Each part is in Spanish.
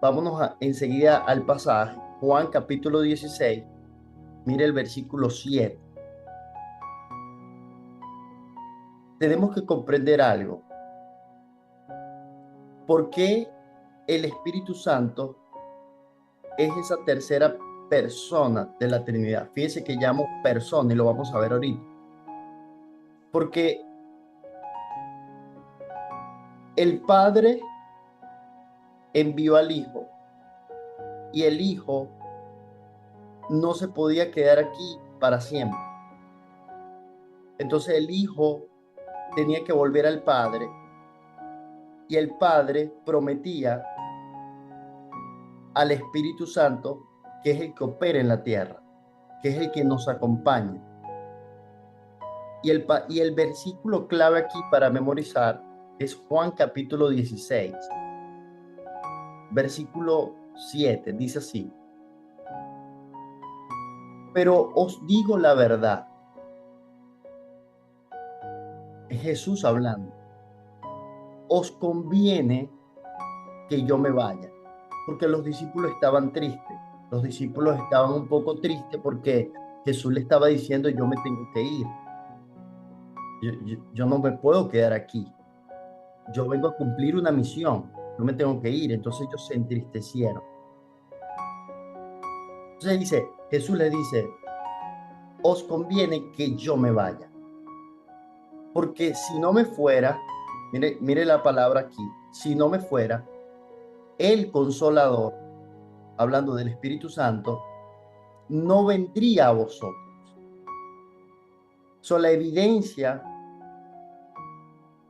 Vámonos enseguida al pasaje, Juan capítulo 16. Mire el versículo 7. Tenemos que comprender algo. ¿Por qué el Espíritu Santo es esa tercera persona de la Trinidad? Fíjense que llamo persona y lo vamos a ver ahorita. Porque el Padre envió al Hijo y el Hijo no se podía quedar aquí para siempre. Entonces el Hijo tenía que volver al Padre y el Padre prometía al Espíritu Santo, que es el que opera en la tierra, que es el que nos acompaña. Y el versículo clave aquí para memorizar es Juan capítulo 16, versículo 7. Dice así: pero os digo la verdad, es Jesús hablando, os conviene que yo me vaya, porque los discípulos estaban tristes. Los discípulos estaban un poco tristes porque Jesús le estaba diciendo, yo me tengo que ir. Yo no me puedo quedar aquí. Yo vengo a cumplir una misión. No me tengo que ir. Entonces ellos se entristecieron. Entonces Jesús le dice, os conviene que yo me vaya. Porque si no me fuera, mire la palabra aquí, si no me fuera, el Consolador, hablando del Espíritu Santo, no vendría a vosotros. La evidencia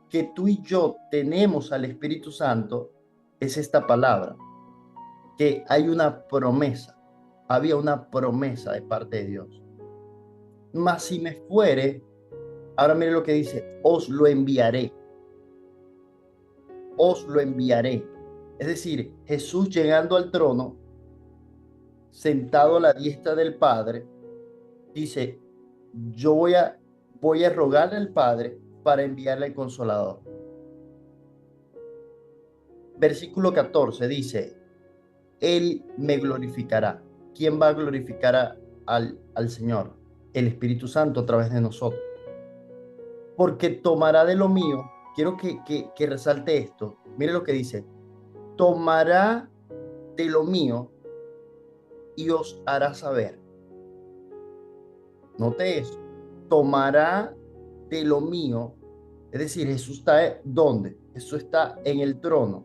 que tú y yo tenemos al Espíritu Santo es esta palabra, que hay una promesa, había una promesa de parte de Dios. Mas si me fuere, ahora mire lo que dice, os lo enviaré, os lo enviaré. Es decir, Jesús llegando al trono, sentado a la diestra del Padre, dice, yo voy a rogarle al Padre para enviarle al Consolador. Versículo 14 dice, Él me glorificará. ¿Quién va a glorificar al Señor? El Espíritu Santo a través de nosotros. Porque tomará de lo mío. Quiero que resalte esto. Mire lo que dice. Tomará de lo mío y os hará saber. Note eso. Tomará de lo mío. Es decir, Jesús está ¿dónde? Jesús está en el trono,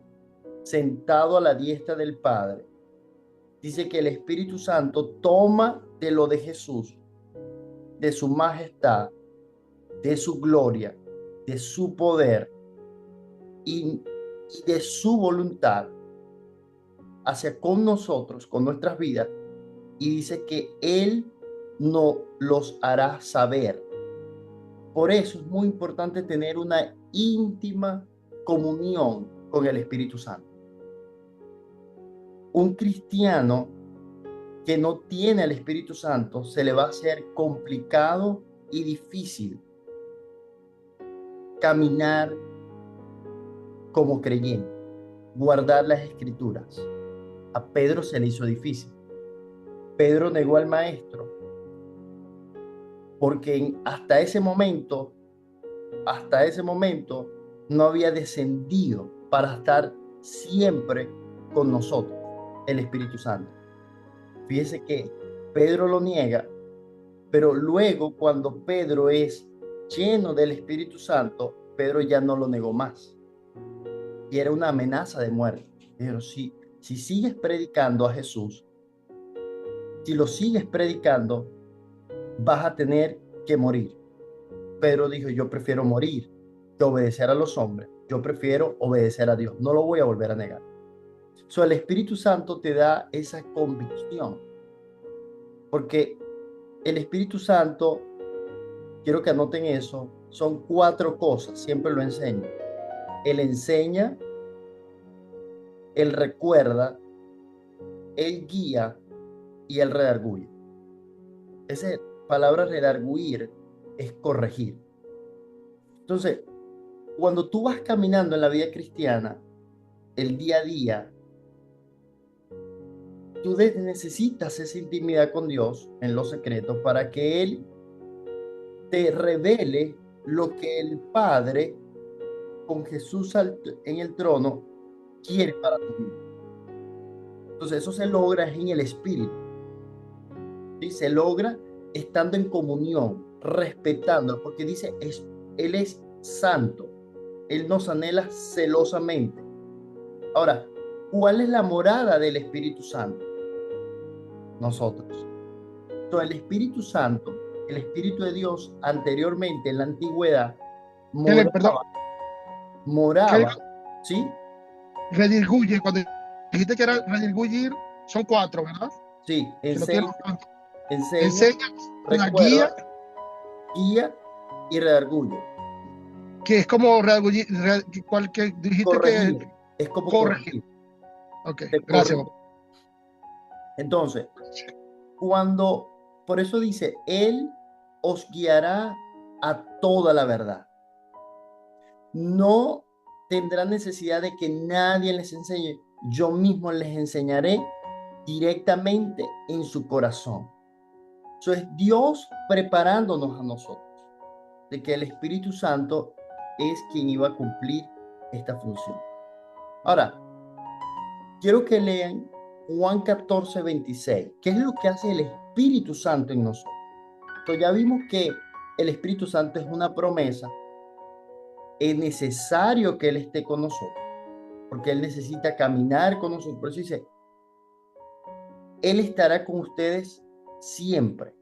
sentado a la diestra del Padre. Dice que el Espíritu Santo toma de lo de Jesús, de su majestad, de su gloria, de su poder y de su voluntad hacia con nosotros, con nuestras vidas, y dice que Él nos los hará saber. Por eso es muy importante tener una íntima comunión con el Espíritu Santo. Un cristiano que no tiene al Espíritu Santo se le va a hacer complicado y difícil caminar como creyente, guardar las escrituras. A Pedro se le hizo difícil. Pedro negó al maestro porque hasta ese momento no había descendido para estar siempre con nosotros, el Espíritu Santo. Fíjese que Pedro lo niega, pero luego cuando Pedro es lleno del Espíritu Santo, Pedro ya no lo negó más. Y era una amenaza de muerte. Pero si sigues predicando a Jesús, si lo sigues predicando, vas a tener que morir. Pedro dijo, yo prefiero morir que obedecer a los hombres. Yo prefiero obedecer a Dios. No lo voy a volver a negar. El Espíritu Santo te da esa convicción. Porque el Espíritu Santo, quiero que anoten eso, son 4 cosas. Siempre lo enseño. Él enseña, Él recuerda, Él guía y Él redarguye. Esa palabra redarguir es corregir. Entonces, cuando tú vas caminando en la vida cristiana, el día a día, necesitas esa intimidad con Dios en lo secreto para que Él te revele lo que el Padre con Jesús en el trono quiere para tu vida. Entonces eso se logra en el Espíritu, ¿sí? Se logra estando en comunión, respetando, porque dice, Él es santo, Él nos anhela celosamente. Ahora, ¿cuál es la morada del Espíritu Santo? Nosotros. Entonces, el Espíritu Santo, el Espíritu de Dios, anteriormente en la antigüedad, Perdón, moraba, que moraba, ¿sí? redirguye, cuando dijiste que era redirguyir, son cuatro, ¿verdad? Sí, Que lo tiene enseña, enseña, la recuerda, guía, guía y redarguye. que es como redargullir, cual que dijiste que Corregir, es como corregir. corregir, Ok, te gracias, corrige. papá. Entonces, cuando, por eso dice, Él os guiará a toda la verdad. No tendrá necesidad de que nadie les enseñe. Yo mismo les enseñaré directamente en su corazón. Eso es Dios preparándonos a nosotros, de que el Espíritu Santo es quien iba a cumplir esta función. Ahora, quiero que lean Juan 14:26. ¿Qué es lo que hace el Espíritu Santo en nosotros? Entonces ya vimos que el Espíritu Santo es una promesa. Es necesario que Él esté con nosotros, porque Él necesita caminar con nosotros. Por eso dice, Él estará con ustedes siempre.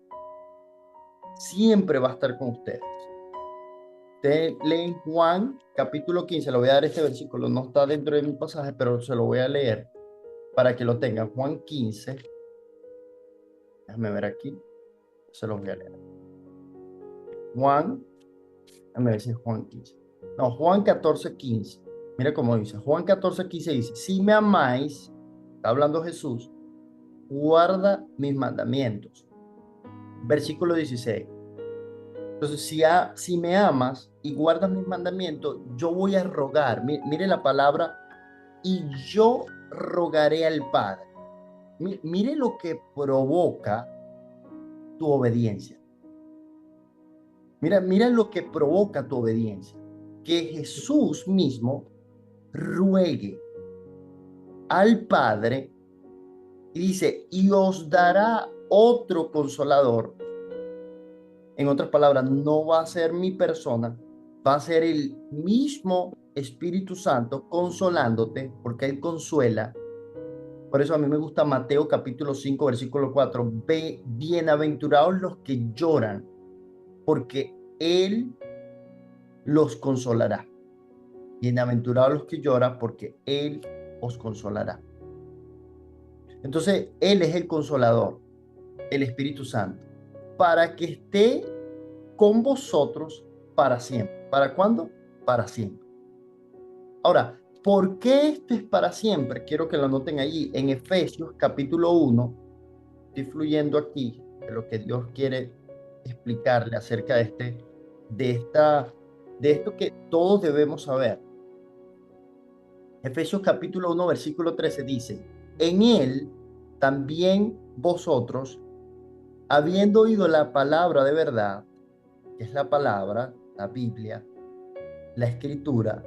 Siempre va a estar con ustedes. Ustedes leen Juan capítulo 15. Le voy a dar este versículo. No está dentro de mi pasaje, pero se lo voy a leer para que lo tengan. Juan 15. Déjame ver aquí. Se los voy a leer. Juan, déjame ver si es Juan 15. No, Juan 14:15. Mira cómo dice. Juan 14:15 dice, si me amáis, está hablando Jesús, guarda mis mandamientos. Versículo 16. Entonces, si me amas y guardas mis mandamientos, yo voy a rogar. Mire la palabra, y yo rogaré al Padre. Mire lo que provoca tu obediencia. Mira lo que provoca tu obediencia. Que Jesús mismo ruegue al Padre y dice, y os dará otro consolador. En otras palabras, no va a ser mi persona, va a ser el mismo Espíritu Santo consolándote, porque Él consuela. Por eso a mí me gusta Mateo capítulo 5 versículo 4. Bienaventurados los que lloran, porque Él los consolará. Bienaventurados los que lloran, porque Él os consolará. Entonces, Él es el consolador, el Espíritu Santo, para que esté con vosotros para siempre. ¿Para cuándo? Para siempre. Ahora, ¿por qué esto es para siempre? Quiero que lo anoten allí en Efesios capítulo 1. Estoy fluyendo aquí de lo que Dios quiere explicarle acerca de esto que todos debemos saber. Efesios capítulo 1, versículo 13 dice, en él también vosotros, habiendo oído la palabra de verdad, que es la palabra, la Biblia, la escritura,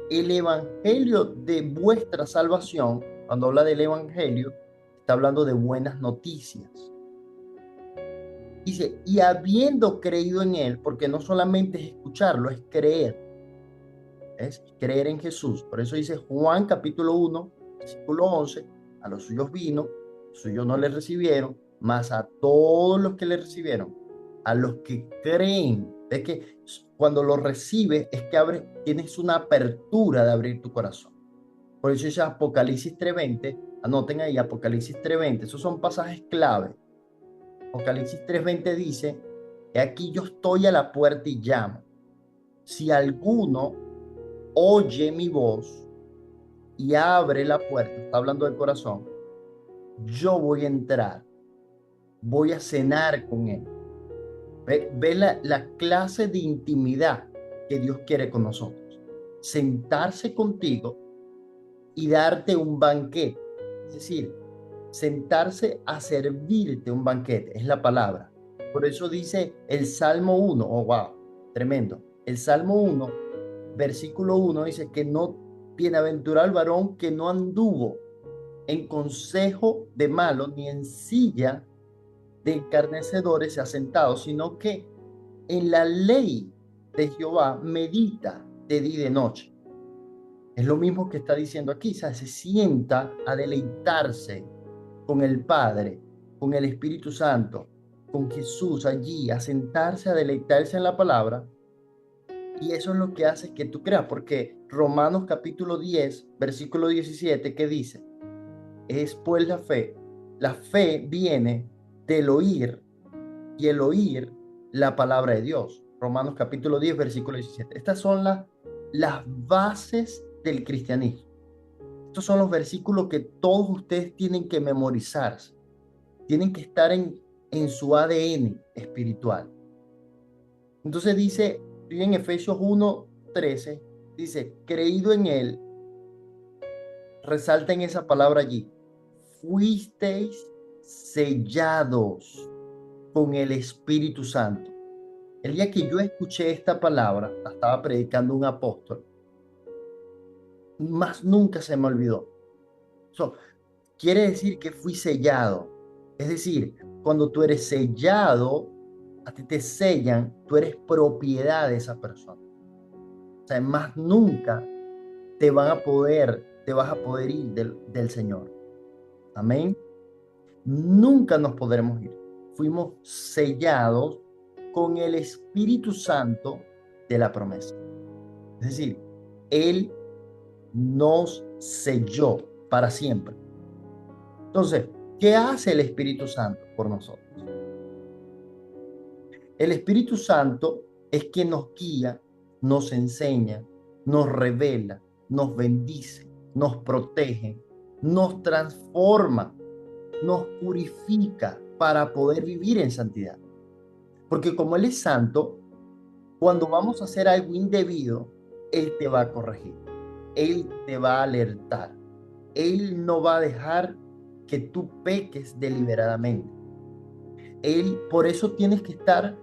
el evangelio de vuestra salvación. Cuando habla del evangelio, está hablando de buenas noticias. Dice, y habiendo creído en él, porque no solamente es escucharlo, es creer. Es creer en Jesús. Por eso dice Juan capítulo 1, versículo 11, a los suyos vino, los suyos no le recibieron, mas a todos los que le recibieron, a los que creen. Es que cuando lo recibes es que tienes una apertura de abrir tu corazón. Por eso dice Apocalipsis 3:20, anoten ahí Apocalipsis 3:20, esos son pasajes clave. Apocalipsis 3:20 dice, he aquí yo estoy a la puerta y llamo. Si alguno oye mi voz y abre la puerta, está hablando del corazón, yo voy a entrar, voy a cenar con él. Ve la clase de intimidad que Dios quiere con nosotros. Sentarse contigo y darte un banquete. Es decir, sentarse a servirte un banquete, es la palabra. Por eso dice el Salmo 1, oh wow, tremendo. El Salmo 1, versículo 1 dice que no, bienaventurado el varón que no anduvo en consejo de malos, ni en silla de escarnecedores se ha sentado, sino que en la ley de Jehová medita de día y de noche. Es lo mismo que está diciendo aquí, ¿sabes? Se sienta a deleitarse con el Padre, con el Espíritu Santo, con Jesús allí, a sentarse a deleitarse en la palabra. Y eso es lo que hace que tú creas, porque Romanos capítulo 10, versículo 17, ¿qué dice? Es pues la fe viene del oír y el oír la palabra de Dios. Romanos capítulo 10, versículo 17. Estas son las bases del cristianismo. Estos son los versículos que todos ustedes tienen que memorizar, tienen que estar en su ADN espiritual. Entonces dice, en Efesios 1:13, dice, creído en él, resalta en esa palabra allí, fuisteis sellados con el Espíritu Santo. El día que yo escuché esta palabra, la estaba predicando un apóstol, más nunca se me olvidó. Quiere decir que fui sellado. Es decir, cuando tú eres sellado, a ti te sellan, tú eres propiedad de esa persona. O sea, más nunca te vas a poder ir del Señor. Amén. Nunca nos podremos ir. Fuimos sellados con el Espíritu Santo de la promesa. Es decir, Él nos selló para siempre. Entonces, ¿qué hace el Espíritu Santo por nosotros? El Espíritu Santo es quien nos guía, nos enseña, nos revela, nos bendice, nos protege, nos transforma, nos purifica para poder vivir en santidad. Porque como Él es santo, cuando vamos a hacer algo indebido, Él te va a corregir, Él te va a alertar, Él no va a dejar que tú peques deliberadamente. Él, por eso tienes que estar,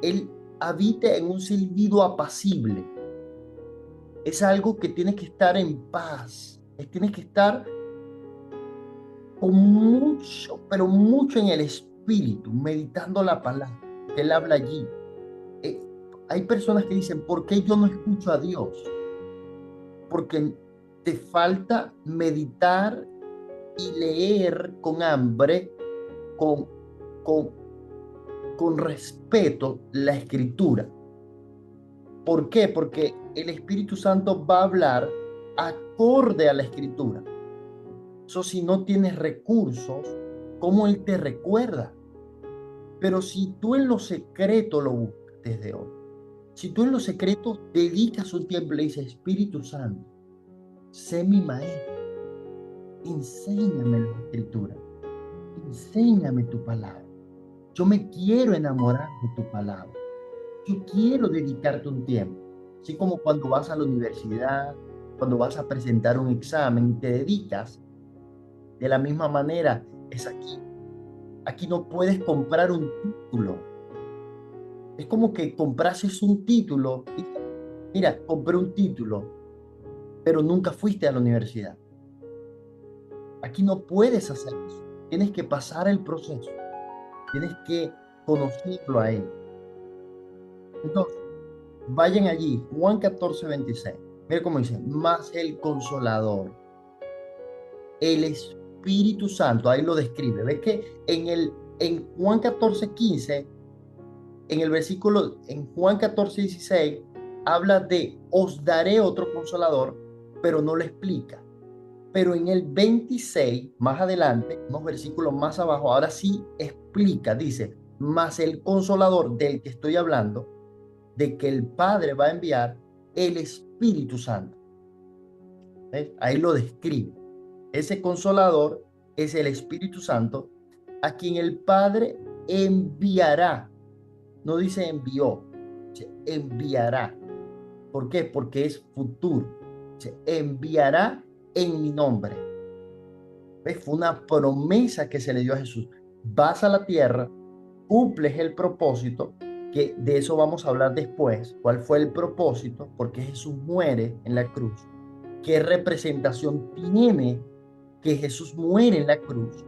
Él habita en un silbido apacible. Es algo que tienes que estar en paz. Tienes que estar con mucho, pero mucho en el espíritu, meditando la palabra que Él habla allí. Hay personas que dicen, ¿por qué yo no escucho a Dios? Porque te falta meditar y leer con hambre, con, con, con respeto la escritura. ¿Por qué? Porque el Espíritu Santo va a hablar acorde a la escritura. Eso si no tienes recursos, ¿cómo Él te recuerda? Pero si tú en lo secreto lo buscas desde hoy, si tú en lo secreto dedicas un tiempo y le dices, Espíritu Santo, sé mi maestro, enséñame la escritura, enséñame tu palabra. Yo me quiero enamorar de tu palabra. Yo quiero dedicarte un tiempo. Así como cuando vas a la universidad, cuando vas a presentar un examen y te dedicas, de la misma manera es aquí. Aquí no puedes comprar un título. Es como que comprases un título y mira, compré un título, pero nunca fuiste a la universidad. Aquí no puedes hacer eso. Tienes que pasar el proceso. Tienes que conocerlo a Él. Entonces, vayan allí, Juan 14:26. Mira cómo dice, más el Consolador, el Espíritu Santo, ahí lo describe. ¿Ves que en Juan 14:15, en Juan 14:16, habla de os daré otro consolador, pero no lo explica. Pero en el 26, más adelante, unos versículos más abajo, ahora sí explica, dice, más el consolador del que estoy hablando, de que el Padre va a enviar el Espíritu Santo. ¿Ves? Ahí lo describe. Ese consolador es el Espíritu Santo a quien el Padre enviará. No dice envió, dice enviará. ¿Por qué? Porque es futuro. Dice enviará en mi nombre. ¿Ves? Fue una promesa que se le dio a Jesús. Vas a la tierra, cumples el propósito, que de eso vamos a hablar después. ¿Cuál fue el propósito? Porque Jesús muere en la cruz. ¿Qué representación tiene que Jesús muere en la cruz?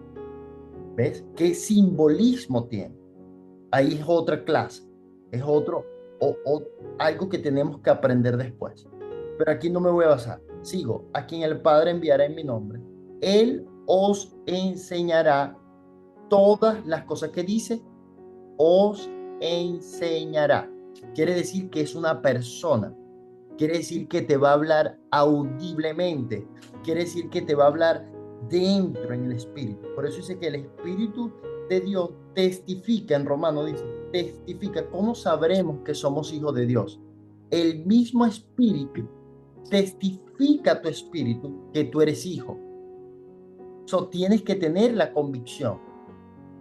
¿Ves? ¿Qué simbolismo tiene? Ahí es otra clase, es otro, o algo que tenemos que aprender después. Pero aquí no me voy a basar. Sigo, a quien el Padre enviará en mi nombre. Él os enseñará todas las cosas que dice, os enseñará. Quiere decir que es una persona. Quiere decir que te va a hablar audiblemente. Quiere decir que te va a hablar dentro en el espíritu. Por eso dice que el Espíritu de Dios testifica, en Romano dice, testifica. ¿Cómo sabremos que somos hijos de Dios? El mismo espíritu testifica a tu espíritu que tú eres hijo. So, tienes que tener la convicción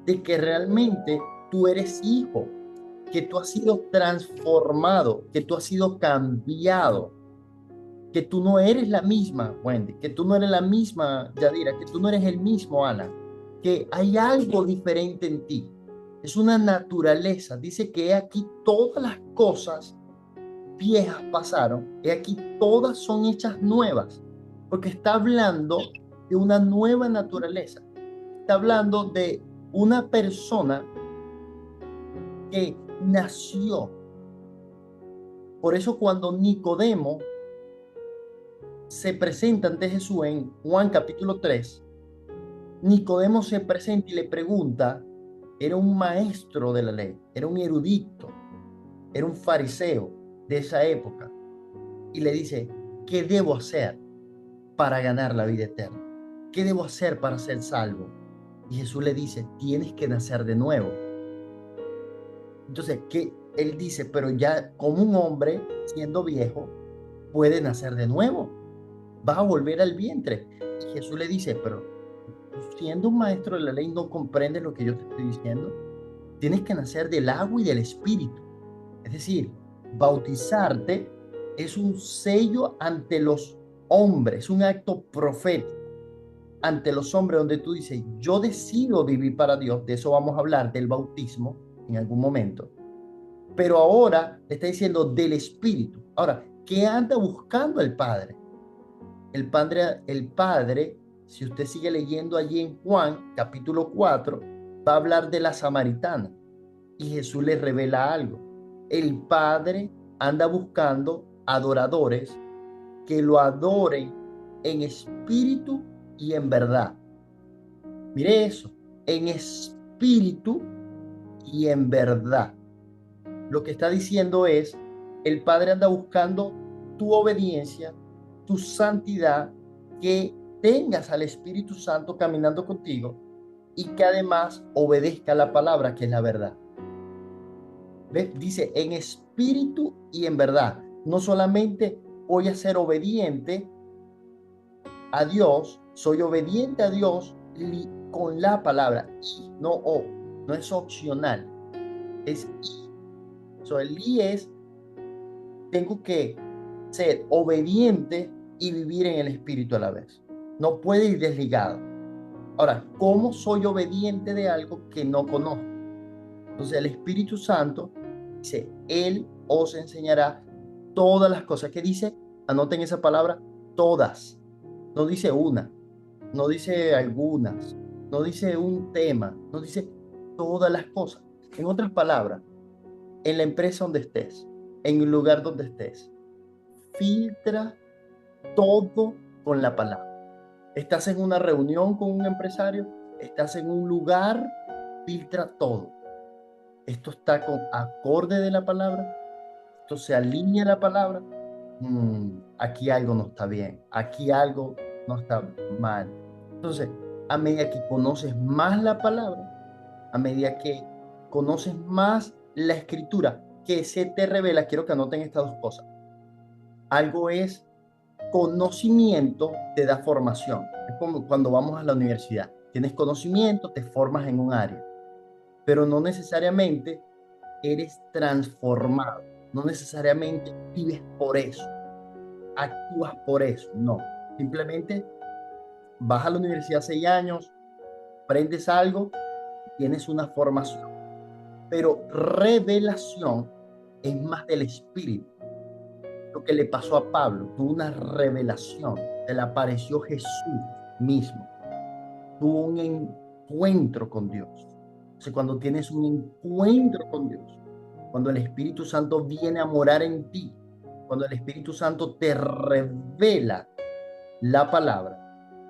de que realmente tú eres hijo, que tú has sido transformado, que tú has sido cambiado, que tú no eres la misma Wendy, que tú no eres la misma Yadira, que tú no eres el mismo Alan, que hay algo diferente en ti. Es una naturaleza. Dice que he aquí todas las cosas viejas pasaron, he aquí todas son hechas nuevas, porque está hablando de una nueva naturaleza. Está hablando de una persona que nació. Por eso cuando Nicodemo se presenta ante Jesús en Juan capítulo 3, Nicodemo se presenta y le pregunta, era un maestro de la ley, era un erudito, era un fariseo de esa época, y le dice, ¿qué debo hacer para ganar la vida eterna? ¿Qué debo hacer para ser salvo? Y Jesús le dice, tienes que nacer de nuevo. Entonces, ¿qué? Él dice, pero ya como un hombre, siendo viejo, puede nacer de nuevo, vas a volver al vientre. Y Jesús le dice, pero tú siendo un maestro de la ley no comprendes lo que yo te estoy diciendo. Tienes que nacer del agua y del espíritu. Es decir, bautizarte es un sello ante los hombres, un acto profético ante los hombres donde tú dices, yo decido vivir para Dios. De eso vamos a hablar del bautismo en algún momento. Pero ahora le está diciendo del espíritu. Ahora, ¿qué anda buscando el Padre? El padre, si usted sigue leyendo allí en Juan, capítulo 4, va a hablar de la samaritana. Y Jesús le revela algo. El Padre anda buscando adoradores que lo adoren en espíritu y en verdad. Mire eso, en espíritu y en verdad. Lo que está diciendo es, el Padre anda buscando tu obediencia, tu santidad, que tengas al Espíritu Santo caminando contigo y que además obedezca la palabra, que es la verdad. ¿Ves? Dice, en espíritu y en verdad. No solamente voy a ser obediente a Dios, soy obediente a Dios con la palabra, y no o, no es opcional, es y. So, el y es tengo que ser obediente y vivir en el espíritu a la vez. No puede ir desligado. Ahora, ¿cómo soy obediente de algo que no conozco? Entonces el Espíritu Santo dice, Él os enseñará todas las cosas. ¿Qué dice? Anoten esa palabra, todas. No dice una, no dice algunas, no dice un tema, no dice todas las cosas. En otras palabras, en la empresa donde estés, en el lugar donde estés, filtra todo con la palabra. Estás en una reunión con un empresario, estás en un lugar, filtra todo. Esto está con acorde de la palabra, esto se alinea a la palabra. Aquí algo no está bien, aquí algo no está mal. Entonces, a medida que conoces más la palabra, a medida que conoces más la escritura que se te revela, quiero que anoten estas dos cosas. Algo es conocimiento, te da formación. Es como cuando vamos a la universidad. Tienes conocimiento, te formas en un área, pero no necesariamente eres transformado. No necesariamente vives por eso, actúas por eso. No, simplemente vas a la universidad 6 años, aprendes algo, tienes una formación, pero revelación es más del espíritu. Lo que le pasó a Pablo, tuvo una revelación, se le apareció Jesús mismo, tuvo un encuentro con Dios. O sea, cuando tienes un encuentro con Dios, cuando el Espíritu Santo viene a morar en ti, cuando el Espíritu Santo te revela la palabra,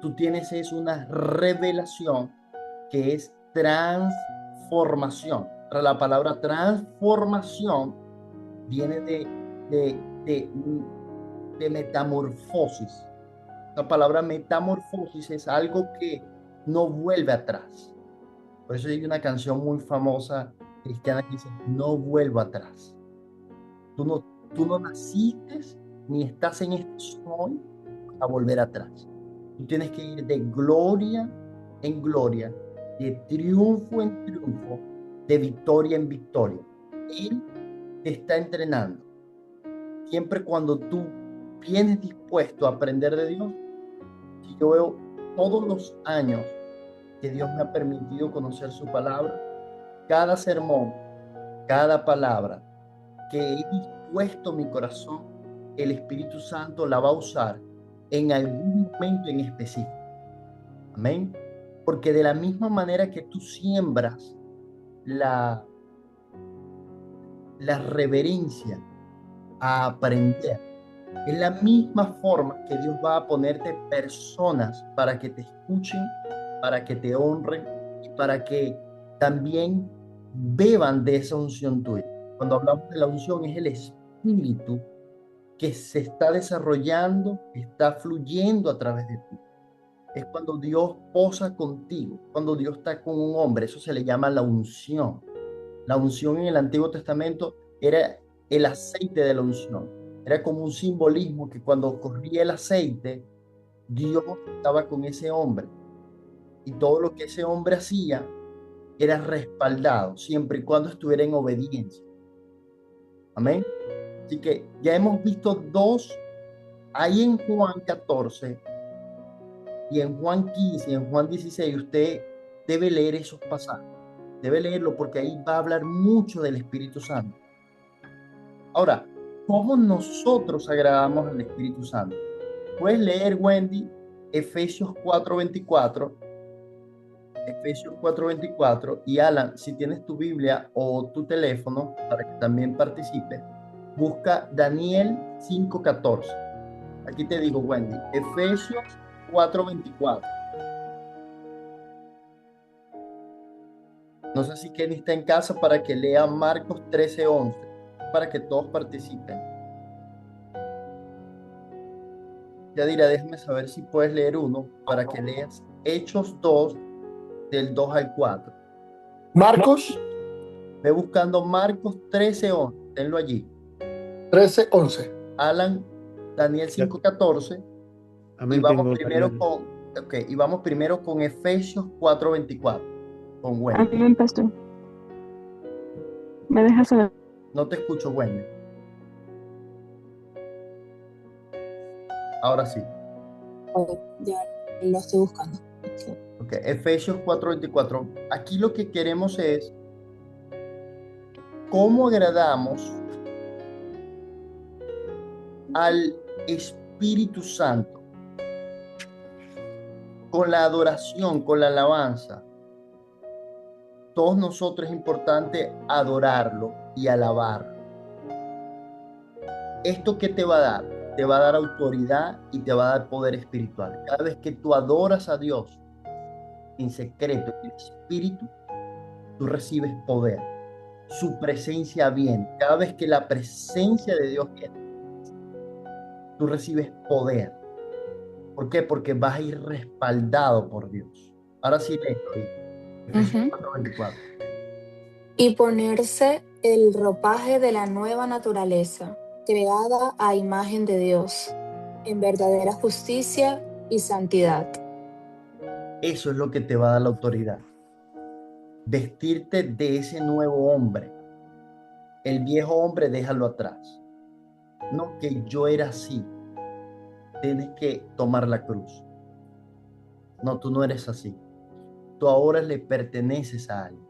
tú tienes es una revelación que es transformación. La palabra transformación viene de, de, de metamorfosis. La palabra metamorfosis es algo que no vuelve atrás. Por eso hay una canción muy famosa cristiana que dice, no vuelvo atrás. Tú no, tú no naciste ni estás en este hoy a volver atrás. Tú tienes que ir de gloria en gloria, de triunfo en triunfo, de victoria en victoria. Él te está entrenando. Siempre cuando tú vienes dispuesto a aprender de Dios, y yo veo todos los años que Dios me ha permitido conocer su palabra, cada sermón, cada palabra que he dispuesto mi corazón, el Espíritu Santo la va a usar en algún momento en específico. Amén. Porque de la misma manera que tú siembras la, la reverencia a aprender, es la misma forma que Dios va a ponerte personas para que te escuchen, para que te honren y para que también beban de esa unción tuya. Cuando hablamos de la unción es el espíritu que se está desarrollando, que está fluyendo a través de ti. Es cuando Dios posa contigo, cuando Dios está con un hombre, eso se le llama la unción. La unción en el Antiguo Testamento era el aceite de la unción. Era como un simbolismo que cuando corría el aceite, Dios estaba con ese hombre. Y todo lo que ese hombre hacía era respaldado, siempre y cuando estuviera en obediencia. Amén. Así que ya hemos visto dos, ahí en Juan 14 y en Juan 15 y en Juan 16, usted debe leer esos pasajes. Debe leerlo porque ahí va a hablar mucho del Espíritu Santo. Ahora, ¿cómo nosotros agradamos al Espíritu Santo? Puedes leer, Wendy, Efesios 4:24, Efesios 4:24, y Alan, si tienes tu Biblia o tu teléfono para que también participes, busca Daniel 5:14. Aquí te digo, Wendy, Efesios 4:24. No sé si Kenny está en casa para que lea Marcos 13:11, para que todos participen. Yadira, déjame saber si puedes leer uno para que leas Hechos 2, del 2 al 4. Marcos Ve buscando Marcos 13:11, tenlo allí. 13:11. Alan, Daniel Ya 5:14, y también vamos tengo primero Daniel. y vamos primero con Efesios 4:24, con Wendy. Amén, pastor. ¿Me dejas saber? No te escucho, Wendy. Ahora sí. Ok, ya lo estoy buscando. Ok, Efesios 4:24. Aquí lo que queremos es cómo agradamos al Espíritu Santo con la adoración, con la alabanza. Todos nosotros es importante adorarlo y alabarlo. ¿Esto qué te va a dar? Te va a dar autoridad y te va a dar poder espiritual. Cada vez que tú adoras a Dios en secreto, en el Espíritu, tú recibes poder. Su presencia viene. Cada vez que la presencia de Dios viene, tú recibes poder. ¿Por qué? Porque vas a ir respaldado por Dios. Ahora sí, Efesios 4:24. Y ponerse el ropaje de la nueva naturaleza, creada a imagen de Dios, en verdadera justicia y santidad. Eso es lo que te va a dar la autoridad. Vestirte de ese nuevo hombre. El viejo hombre, déjalo atrás. No, que yo era así. Tienes que tomar la cruz. No, tú no eres así. Tú ahora le perteneces a alguien.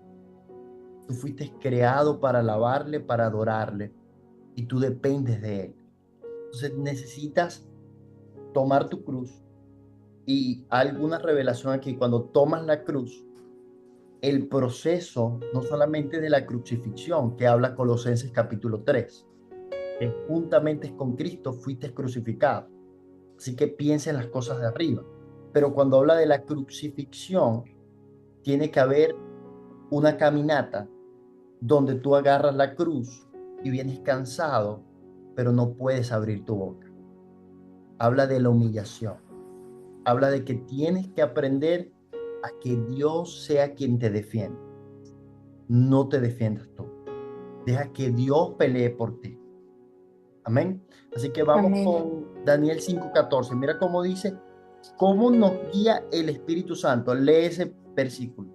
Tú fuiste creado para alabarle, para adorarle, y tú dependes de él. Entonces necesitas tomar tu cruz, y alguna revelación aquí, cuando tomas la cruz, el proceso no solamente de la crucifixión que habla Colosenses capítulo 3, que juntamente con Cristo fuiste crucificado. Así que piensa en las cosas de arriba. Pero cuando habla de la crucifixión, tiene que haber una caminata donde tú agarras la cruz y vienes cansado, pero no puedes abrir tu boca. Habla de la humillación. Habla de que tienes que aprender a que Dios sea quien te defienda. No te defiendas tú. Deja que Dios pelee por ti. Amén. Así que vamos Amén. con Daniel 5:14. Mira cómo dice, cómo nos guía el Espíritu Santo. Lee ese versículo.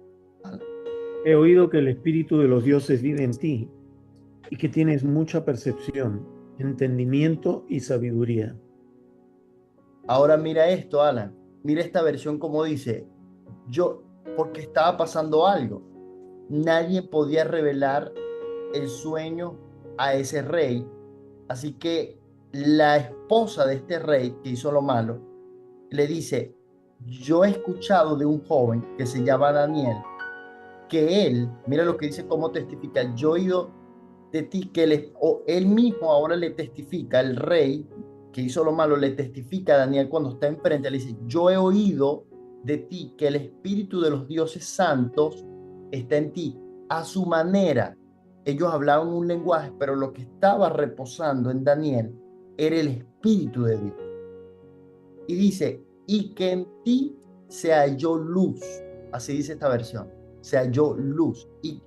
He oído que el Espíritu de los dioses vive en ti y que tienes mucha percepción, entendimiento y sabiduría. Ahora mira esto, Alan. Mira esta versión como dice, porque estaba pasando algo. Nadie podía revelar el sueño a ese rey. Así que la esposa de este rey que hizo lo malo, le dice, yo he escuchado de un joven que se llama Daniel, que él, mira lo que dice, cómo testifica, yo he oído de ti que él mismo ahora le testifica, el rey que hizo lo malo, le testifica a Daniel cuando está enfrente, le dice, yo he oído de ti que el espíritu de los dioses santos está en ti, a su manera. Ellos hablaban un lenguaje, pero lo que estaba reposando en Daniel era el espíritu de Dios. Y dice, y que en ti se halló luz, así dice esta versión, se halló luz. ¿Y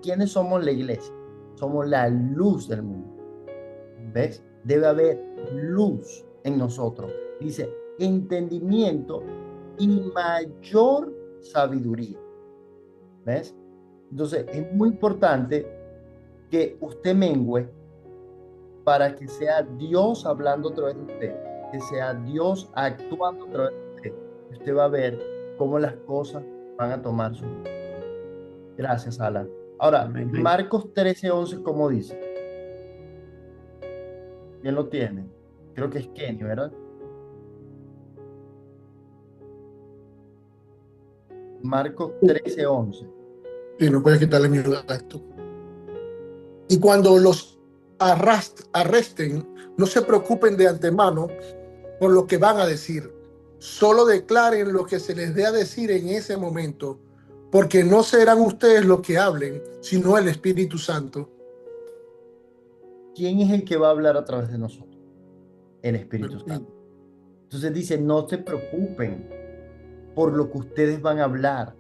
quiénes somos la iglesia? Somos la luz del mundo. ¿Ves? Debe haber luz en nosotros. Dice, entendimiento y mayor sabiduría. ¿Ves? Entonces, es muy importante que usted mengüe para que sea Dios hablando a través de usted, que sea Dios actuando a través de usted. Usted va a ver cómo las cosas van a tomar su vida. Gracias, Alan. Ahora, Amén. Marcos 13:11, ¿cómo dice? ¿Quién lo tiene? Creo que es Kenny, ¿verdad? Marcos 13:11. Y no puedes quitarle miedo a esto. Y cuando los arresten, no se preocupen de antemano por lo que van a decir. Solo declaren lo que se les dé a decir en ese momento, porque no serán ustedes los que hablen, sino el Espíritu Santo. ¿Quién es el que va a hablar a través de nosotros? El Espíritu Santo. Entonces dice, no se preocupen por lo que ustedes van a hablar.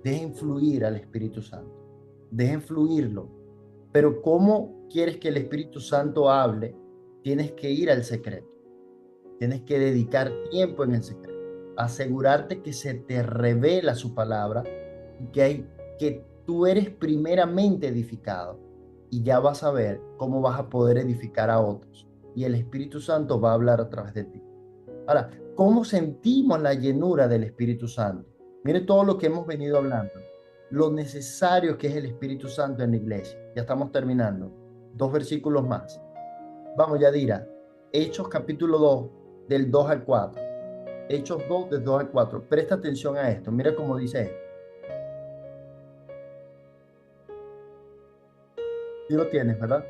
Dejen fluir al Espíritu Santo. Dejen fluirlo. Pero ¿cómo quieres que el Espíritu Santo hable? Tienes que ir al secreto. Tienes que dedicar tiempo en el secreto. Asegurarte que se te revela su palabra y que tú eres primeramente edificado. Y ya vas a ver cómo vas a poder edificar a otros. Y el Espíritu Santo va a hablar a través de ti. Ahora, ¿cómo sentimos la llenura del Espíritu Santo? Mire todo lo que hemos venido hablando. Lo necesario que es el Espíritu Santo en la iglesia. Ya estamos terminando. 2 versículos más. Vamos, Yadira. Hechos capítulo 2, del 2 al 4. Hechos 2, del 2 al 4. Presta atención a esto. Mira cómo dice esto. Sí lo tienes, ¿verdad?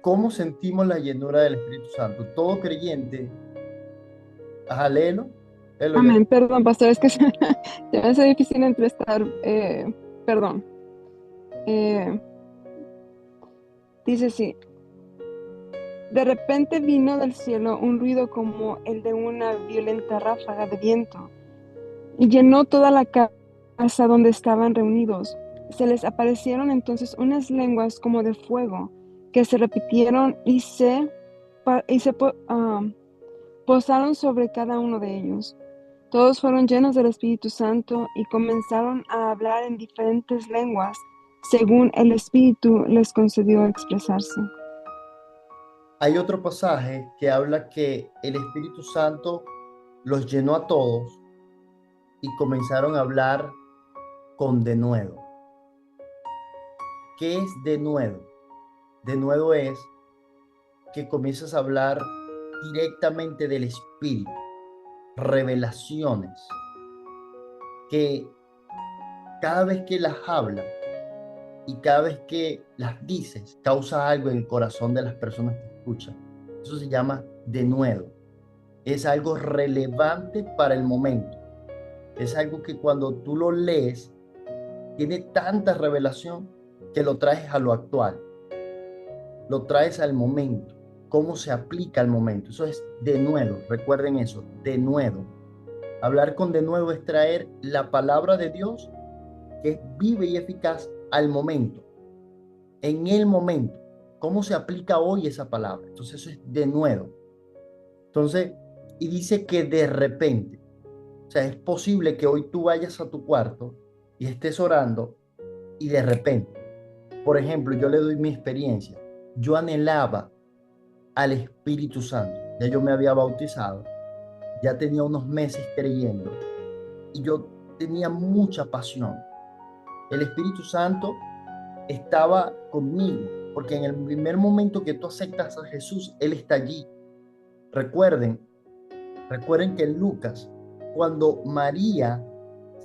¿Cómo sentimos la llenura del Espíritu Santo? Todo creyente. Ajá, léelo. Léelo, Amén. Perdón, pastor, es que se me hace difícil entre estar. Perdón. Dice así. De repente vino del cielo un ruido como el de una violenta ráfaga de viento y llenó toda la casa donde estaban reunidos. Se les aparecieron entonces unas lenguas como de fuego que se repitieron y se posaron sobre cada uno de ellos. Todos fueron llenos del Espíritu Santo y comenzaron a hablar en diferentes lenguas, según el Espíritu les concedió expresarse. Hay otro pasaje que habla que el Espíritu Santo los llenó a todos y comenzaron a hablar con denuedo. ¿Qué es denuedo? Denuedo es que comienzas a hablar directamente del Espíritu, revelaciones, que cada vez que las hablas y cada vez que las dices, causa algo en el corazón de las personas que escuchan. Eso se llama denuedo. Es algo relevante para el momento. Es algo que cuando tú lo lees, tiene tanta revelación que lo traes a lo actual. Lo traes al momento. Cómo se aplica al momento. Eso es denuedo. Recuerden eso, denuedo. Hablar con denuedo es traer la palabra de Dios, que es viva y eficaz al momento, en el momento. ¿Cómo se aplica hoy esa palabra? Entonces eso es denuedo. Entonces, y dice que de repente, o sea, es posible que hoy tú vayas a tu cuarto y estés orando y de repente, por ejemplo, yo le doy mi experiencia. Yo anhelaba al Espíritu Santo. Ya yo me había bautizado, ya tenía unos meses creyendo y yo tenía mucha pasión. El Espíritu Santo estaba conmigo, porque en el primer momento que tú aceptas a Jesús, Él está allí. Recuerden que en Lucas, cuando María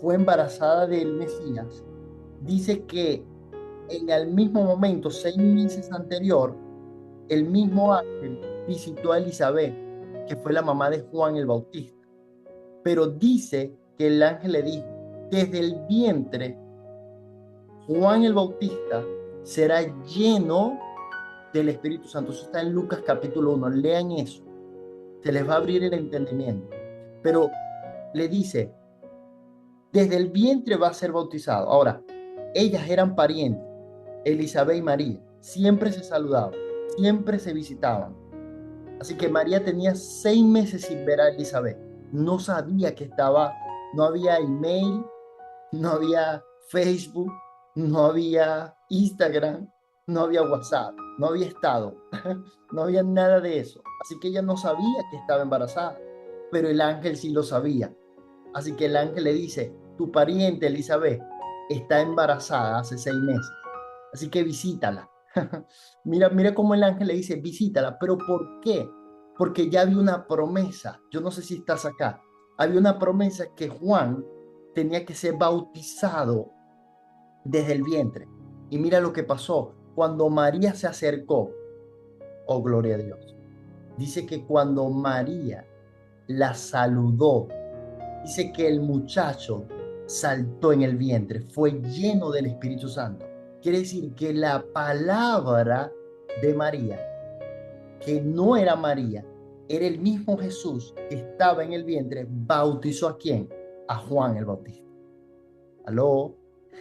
fue embarazada del Mesías, dice que en el mismo momento, 6 meses anterior, el mismo ángel visitó a Elizabeth, que fue la mamá de Juan el Bautista. Pero dice que el ángel le dijo, desde el vientre, Juan el Bautista será lleno del Espíritu Santo. Eso está en Lucas capítulo 1. Lean eso. Se les va a abrir el entendimiento. Pero le dice, desde el vientre va a ser bautizado. Ahora, ellas eran parientes, Elizabeth y María. Siempre se saludaban, siempre se visitaban. Así que María tenía 6 meses sin ver a Elizabeth. No sabía que estaba, no había email, no había Facebook, no había Instagram, no había WhatsApp, no había estado, no había nada de eso. Así que ella no sabía que estaba embarazada, pero el ángel sí lo sabía. Así que el ángel le dice, tu pariente Elizabeth está embarazada hace 6 meses, así que visítala. Mira cómo el ángel le dice, visítala. ¿Pero por qué? Porque ya había una promesa. Yo no sé si estás acá. Había una promesa que Juan tenía que ser bautizado desde el vientre. Y mira lo que pasó. Cuando María se acercó, oh gloria a Dios, dice que cuando María la saludó, dice que el muchacho saltó en el vientre, fue lleno del Espíritu Santo. Quiere decir que la palabra de María, que no era María, era el mismo Jesús que estaba en el vientre, bautizó ¿a quién? A Juan el Bautista. ¿Aló?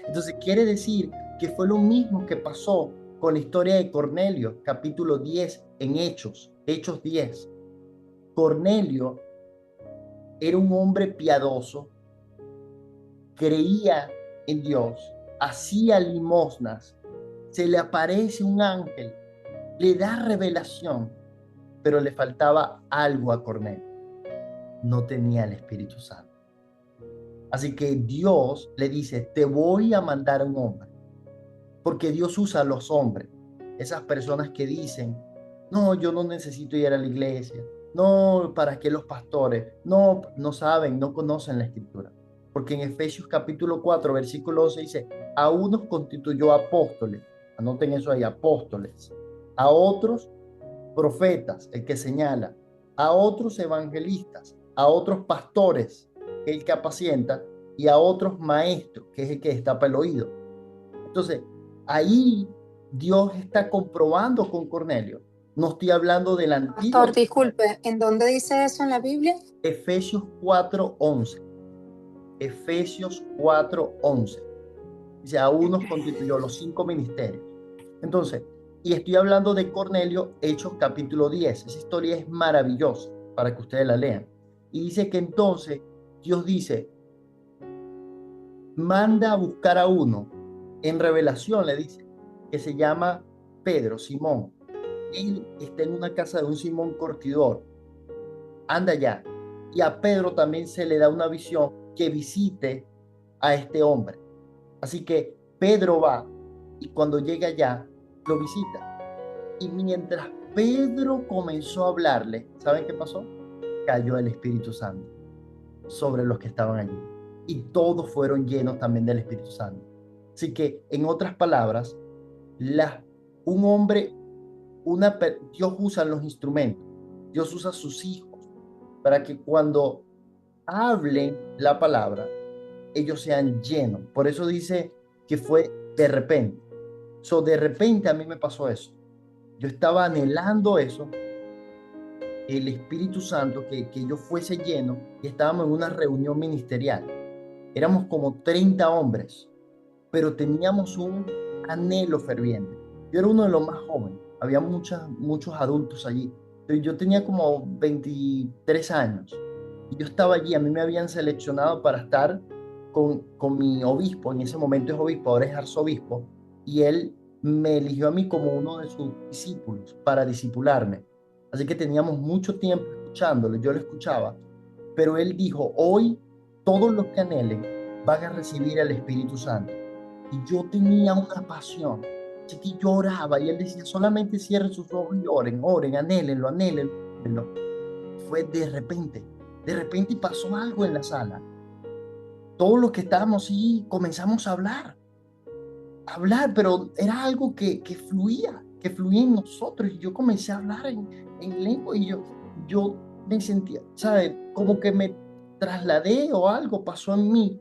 Entonces quiere decir que fue lo mismo que pasó con la historia de Cornelio, capítulo 10 en Hechos 10. Cornelio era un hombre piadoso, creía en Dios, hacía limosnas, se le aparece un ángel, le da revelación, pero le faltaba algo a Cornelio. No tenía el Espíritu Santo. Así que Dios le dice, te voy a mandar a un hombre, porque Dios usa a los hombres, esas personas que dicen, no, yo no necesito ir a la iglesia, no, ¿para qué los pastores? No, no saben, no conocen la Escritura. Porque en Efesios capítulo 4, versículo 11 dice, a unos constituyó apóstoles, anoten eso ahí, apóstoles, a otros profetas, el que señala, a otros evangelistas, a otros pastores, el que apacienta, y a otros maestros, que es el que destapa el oído. Entonces, ahí Dios está comprobando con Cornelio. No estoy hablando del antiguo. Pastor, disculpe, ¿en dónde dice eso en la Biblia? Efesios 4:11. Efesios 4:11. Dice, a unos constituyó los 5 ministerios. Entonces, y estoy hablando de Cornelio, Hechos capítulo 10. Esa historia es maravillosa para que ustedes la lean. Y dice que entonces Dios dice, manda a buscar a uno. En Revelación le dice que se llama Pedro, Simón. Él está en una casa de un Simón Curtidor. Anda allá. Y a Pedro también se le da una visión que visite a este hombre. Así que Pedro va y cuando llega allá, lo visita. Y mientras Pedro comenzó a hablarle, ¿saben qué pasó? Cayó el Espíritu Santo sobre los que estaban allí. Y todos fueron llenos también del Espíritu Santo. Así que, en otras palabras, un hombre, Dios usa los instrumentos, Dios usa sus hijos para que cuando hablen la palabra, ellos sean llenos. Por eso dice que fue de repente. De repente a mí me pasó eso. Yo estaba anhelando eso, el Espíritu Santo, que yo fuese lleno, y estábamos en una reunión ministerial. Éramos como 30 hombres, pero teníamos un anhelo ferviente. Yo era uno de los más jóvenes, había muchos adultos allí. Pero yo tenía como 23 años y yo estaba allí. A mí me habían seleccionado para estar con mi obispo, en ese momento es obispo, ahora es arzobispo, y él me eligió a mí como uno de sus discípulos para discipularme. Así que teníamos mucho tiempo escuchándolo, yo lo escuchaba, pero él dijo, hoy todos los que anhelen van a recibir el Espíritu Santo. Y yo tenía una pasión, así que yo oraba y él decía, solamente cierren sus ojos y oren, oren, anhélenlo, anhélenlo. Fue de repente pasó algo en la sala. Todos los que estábamos ahí comenzamos a hablar, pero era algo que fluía en nosotros. Y yo comencé a hablar en lengua y yo me sentía, ¿sabes? Como que me trasladé o algo pasó en mí.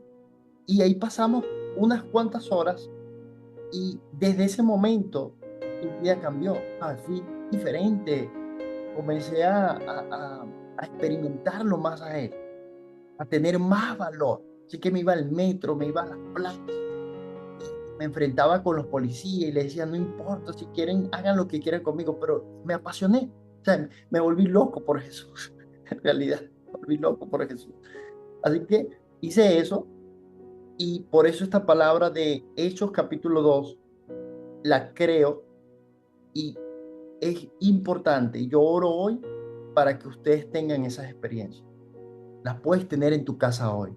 Y ahí pasamos unas cuantas horas y desde ese momento mi vida cambió. Fui diferente, comencé a experimentarlo más a él, a tener más valor. Así que me iba al metro, me iba a las plazas, me enfrentaba con los policías y les decía, no importa, si quieren, hagan lo que quieran conmigo, pero me apasioné. O sea, me volví loco por Jesús, en realidad, me volví loco por Jesús. Así que hice eso y por eso esta palabra de Hechos capítulo 2 la creo y es importante. Yo oro hoy para que ustedes tengan esas experiencias. Las puedes tener en tu casa hoy.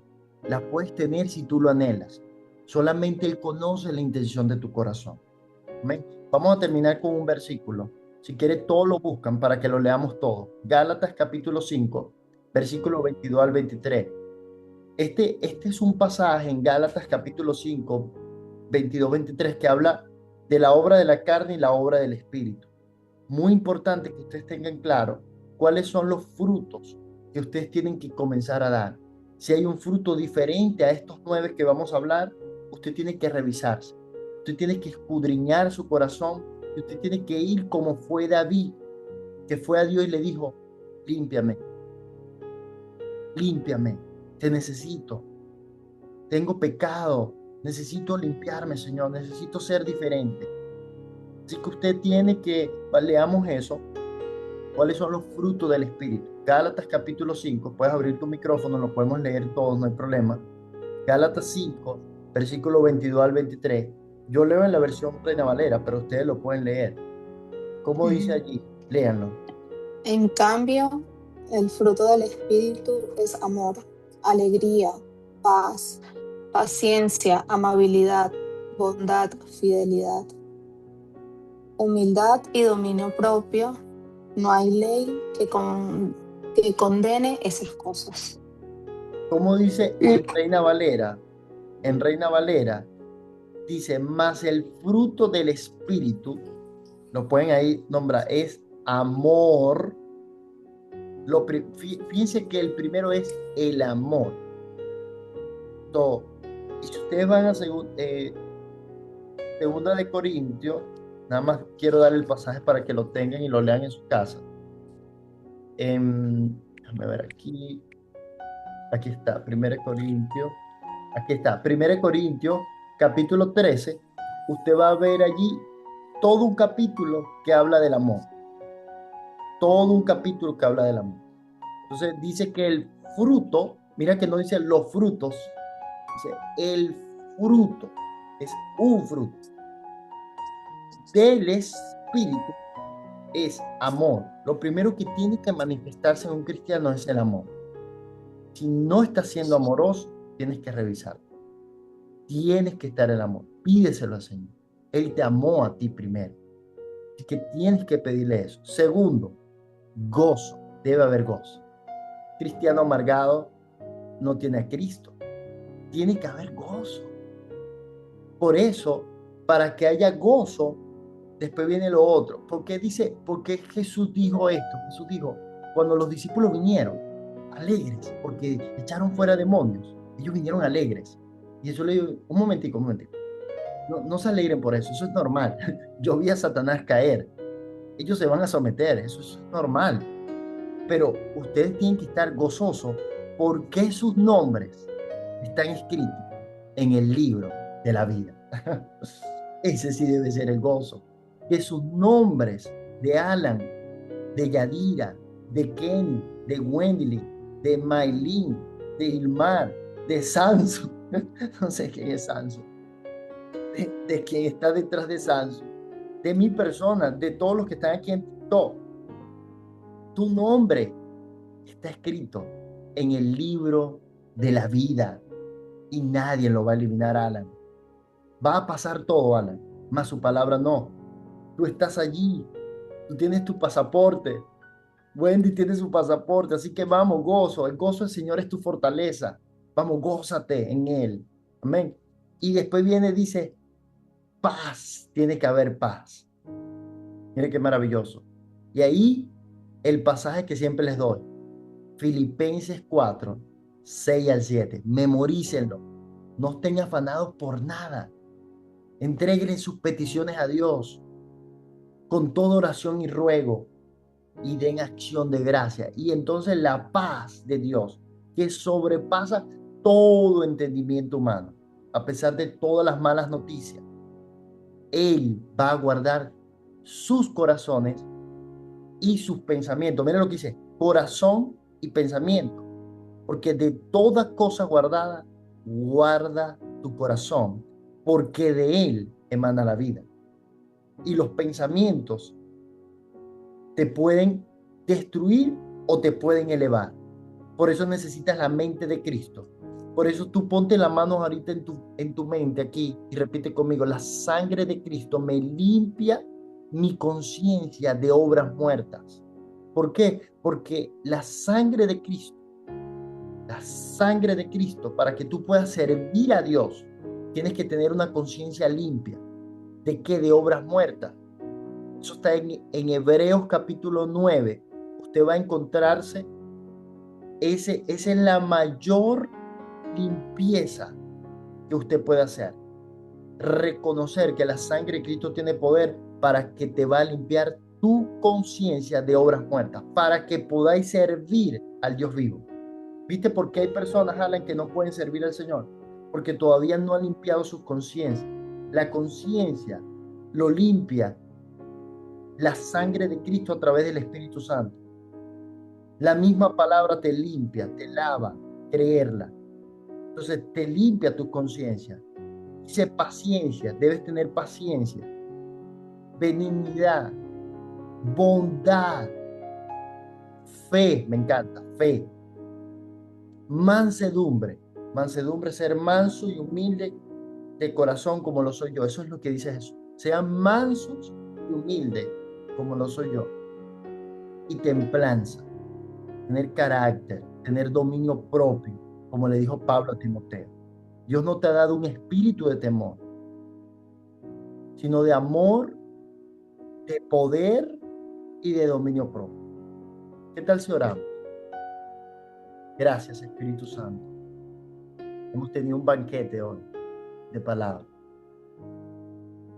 Las puedes tener si tú lo anhelas. Solamente Él conoce la intención de tu corazón. Amén. Vamos a terminar con un versículo. Si quieres, todos lo buscan para que lo leamos todo. Gálatas capítulo 5, versículo 22 al 23. Este es un pasaje en Gálatas capítulo 5, 22-23, que habla de la obra de la carne y la obra del Espíritu. Muy importante que ustedes tengan claro cuáles son los frutos que ustedes tienen que comenzar a dar. Si hay un fruto diferente a estos 9 que vamos a hablar, usted tiene que revisarse. Usted tiene que escudriñar su corazón y usted tiene que ir como fue David, que fue a Dios y le dijo, límpiame, límpiame, te necesito, tengo pecado, necesito limpiarme, Señor, necesito ser diferente. Así que usted tiene que, leamos eso, cuáles son los frutos del Espíritu. Gálatas capítulo 5, puedes abrir tu micrófono, lo podemos leer todos, no hay problema. Gálatas 5, versículo 22 al 23. Yo leo en la versión Reina Valera, pero ustedes lo pueden leer. ¿Cómo dice allí? Léanlo. En cambio, el fruto del Espíritu es amor, alegría, paz, paciencia, amabilidad, bondad, fidelidad, humildad y dominio propio. No hay ley que condene esas cosas. ¿Cómo dice en Reina Valera? En Reina Valera dice, más el fruto del Espíritu, lo pueden ahí nombrar, es amor. Fíjense que el primero es el amor. Y si ustedes van a segunda de Corintios, nada más quiero dar el pasaje para que lo tengan y lo lean en su casa. Déjame ver aquí. Aquí está, 1 Corintios. Aquí está, 1 Corintios, capítulo 13. Usted va a ver allí todo un capítulo que habla del amor. Todo un capítulo que habla del amor. Entonces dice que el fruto Mira que no dice los frutos, dice el fruto. Es un fruto del Espíritu, es amor. Lo primero que tiene que manifestarse en un cristiano es el amor. Si no estás siendo amoroso, tienes que revisar. Tienes que estar en el amor. Pídeselo al Señor. Él te amó a ti primero. Así que tienes que pedirle eso. Segundo, gozo. Debe haber gozo. Cristiano amargado no tiene a Cristo. Tiene que haber gozo. Por eso, para que haya gozo, después viene lo otro. ¿Por qué Jesús dijo esto? Jesús dijo, cuando los discípulos vinieron, alegres, porque echaron fuera demonios, ellos vinieron alegres. Y eso le digo, un momentico. No se alegren por eso es normal. Yo vi a Satanás caer. Ellos se van a someter, eso es normal. Pero ustedes tienen que estar gozosos porque sus nombres están escritos en el libro de la vida. Ese sí debe ser el gozo. Que sus nombres de Alan, de Yadira, de Kenny, de Wendely, de Maylin, de Ilmar, de Sanso, no sé quién es Sanso, de quien está detrás de Sanso, de mi persona, de todos los que están aquí en TikTok. Tu nombre está escrito en el libro de la vida y nadie lo va a eliminar, Alan. Va a pasar todo, Alan, mas su palabra no. Tú estás allí, tú tienes tu pasaporte. Wendy tiene su pasaporte, así que vamos, gozo. El gozo del Señor es tu fortaleza. Vamos, gózate en Él. Amén. Y después viene, dice, paz. Tiene que haber paz. Mire qué maravilloso. Y ahí el pasaje que siempre les doy. Filipenses 4, 6 al 7. Memorícenlo. No estén afanados por nada. Entreguen sus peticiones a Dios con toda oración y ruego y den acción de gracia. Y entonces la paz de Dios, que sobrepasa todo entendimiento humano, a pesar de todas las malas noticias, Él va a guardar sus corazones y sus pensamientos. Miren lo que dice, corazón y pensamiento, porque de toda cosa guardada, guarda tu corazón, porque de él emana la vida. Y los pensamientos te pueden destruir o te pueden elevar. Por eso necesitas la mente de Cristo. Por eso tú ponte las manos ahorita en tu mente aquí y repite conmigo, la sangre de Cristo me limpia mi conciencia de obras muertas. ¿Por qué? Porque la sangre de Cristo, para que tú puedas servir a Dios, tienes que tener una conciencia limpia. ¿De qué? De obras muertas. Eso está en Hebreos capítulo 9. Usted va a encontrarse, esa es la mayor limpieza que usted puede hacer. Reconocer que la sangre de Cristo tiene poder para que te va a limpiar tu conciencia de obras muertas, para que podáis servir al Dios vivo. ¿Viste por qué hay personas, Alan, que no pueden servir al Señor? Porque todavía no han limpiado su conciencia. La conciencia lo limpia la sangre de Cristo a través del Espíritu Santo. La misma palabra te limpia, te lava, creerla. Entonces te limpia tu conciencia. Dice paciencia, debes tener paciencia, benignidad, bondad, fe, me encanta, fe, mansedumbre, ser manso y humilde de corazón como lo soy yo. Eso es lo que dice Jesús. Sean mansos y humildes como lo soy yo. Y templanza, tener carácter, tener dominio propio, como le dijo Pablo a Timoteo. Dios no te ha dado un espíritu de temor, sino de amor, de poder y de dominio propio. ¿Qué tal si oramos? Gracias, Espíritu Santo. Hemos tenido un banquete hoy de palabras.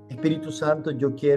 Espíritu Santo, yo quiero